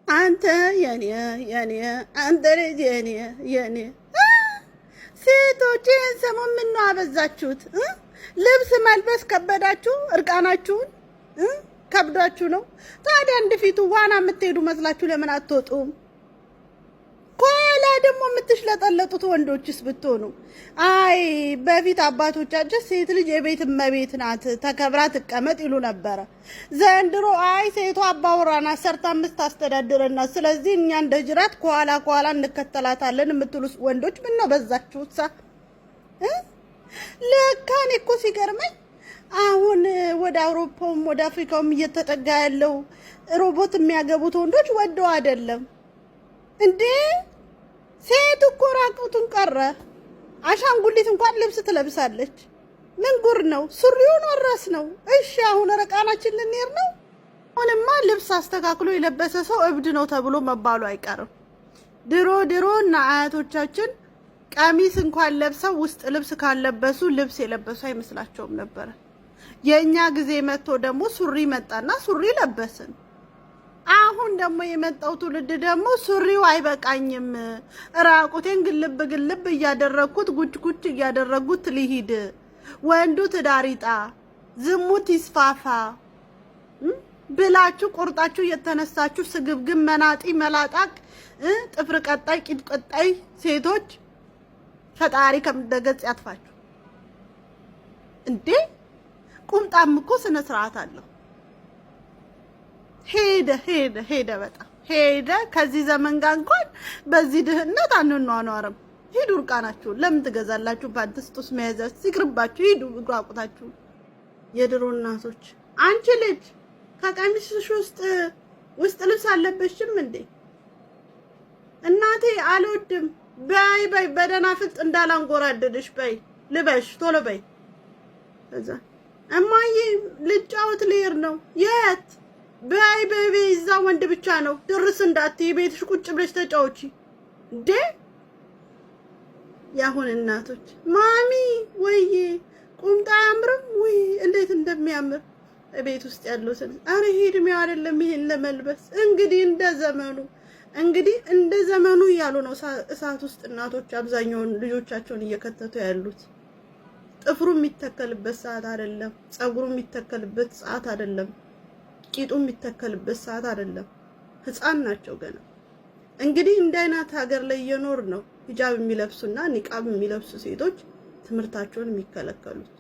አንተ የኔ አንተ ልጅ የኔ ሴቶች ሰሞን ምን ነው አበዛችሁት? ልብስ መልበስ ከበዳችሁ? እርቃናችሁን ከብዳችሁ ነው? ታዲያ እንደፊቱ ዋና የምትሄዱ መስላችሁ ለምን አትወጡም? ከኋላ ደግሞ የምትሽለጠለጡት ወንዶችስ ብትሆኑ? አይ በፊት አባቶቻችን ሴት ልጅ የቤት እመቤት ናት ተከብራ ትቀመጥ ይሉ ነበረ። ዘንድሮ አይ ሴቷ አባወራ ናት ሰርታ የምታስተዳድረና ስለዚህ እኛ እንደ ጅራት ከኋላ እንከተላታለን የምትሉ ወንዶች ምን ነው በዛችሁሳ? ለካ እኔ እኮ ሲገርመኝ አሁን ወደ አውሮፓውም ወደ አፍሪካውም እየተጠጋ ያለው ሮቦት የሚያገቡት ወንዶች ወደው አይደለም እንዴ? ሴት እኮ ራቁቱን ቀረ። አሻንጉሊት እንኳን ልብስ ትለብሳለች። ምን ጉር ነው? ሱሪውን ወረስ ነው። እሺ አሁን ረቃናችን ልንሄድ ነው። አሁንማ ልብስ አስተካክሎ የለበሰ ሰው እብድ ነው ተብሎ መባሉ አይቀርም። ድሮ እና አያቶቻችን ቀሚስ እንኳን ለብሰው ውስጥ ልብስ ካለበሱ ልብስ የለበሱ አይመስላቸውም ነበር። የኛ ጊዜ መጥቶ ደግሞ ሱሪ መጣና ሱሪ ለበስን። አሁን ደግሞ የመጣው ትውልድ ደግሞ ሱሪው አይበቃኝም ራቁቴን ግልብ እያደረኩት ጉጭ እያደረጉት ልሂድ፣ ወንዱ ትዳሪጣ ዝሙት ይስፋፋ ብላችሁ ቆርጣችሁ የተነሳችሁ ስግብግብ መናጢ መላጣቅ ጥፍር ቀጣይ ቂጥ ቀጣይ ሴቶች ፈጣሪ ከምደገጽ ያጥፋችሁ እንዴ! ቁምጣም እኮ ስነ ስርዓት አለው። ሄደ በጣም ሄደ። ከዚህ ዘመን ጋር እንኳን በዚህ ድህነት አንኗኗርም። ሂዱ እርቃናችሁ። ለምን ትገዛላችሁ? ፓንትስቱስ መያዛች ሲቅርባችሁ ሂዱ ራቁታችሁ። የድሮ እናቶች አንቺ ልጅ ከቀሚስሽ ውስጥ ልብስ አለበሽም እንዴ? እናቴ አልወድም በይ በደህና ፍልጥ እንዳላንጎራደድሽ በይ ልበሽ ቶሎ በይ። እዛ እማዬ ልጫወት ልሄድ ነው። የት? በይ እዛ ወንድ ብቻ ነው ድርስ እንዳትይ ቤትሽ ቁጭ ብለሽ ተጫወቺ እንዴ። ያሁን እናቶች ማሚ ወይዬ ቁምጣ አያምርም ወይ? እንዴት እንደሚያምር ቤት ውስጥ ያለው አረ ሄድሜው አይደለም ይሄን ለመልበስ። እንግዲህ እንደ ዘመኑ እያሉ ነው እሳት ውስጥ እናቶች አብዛኛውን ልጆቻቸውን እየከተቱ ያሉት። ጥፍሩ የሚተከልበት ሰዓት አይደለም፣ ጸጉሩ የሚተከልበት ሰዓት አይደለም፣ ቂጡ የሚተከልበት ሰዓት አይደለም። ህፃን ናቸው ገና። እንግዲህ እንደ አይነት ሀገር ላይ እየኖር ነው ሂጃብ የሚለብሱና ኒቃብ የሚለብሱ ሴቶች ትምህርታቸውን የሚከለከሉት።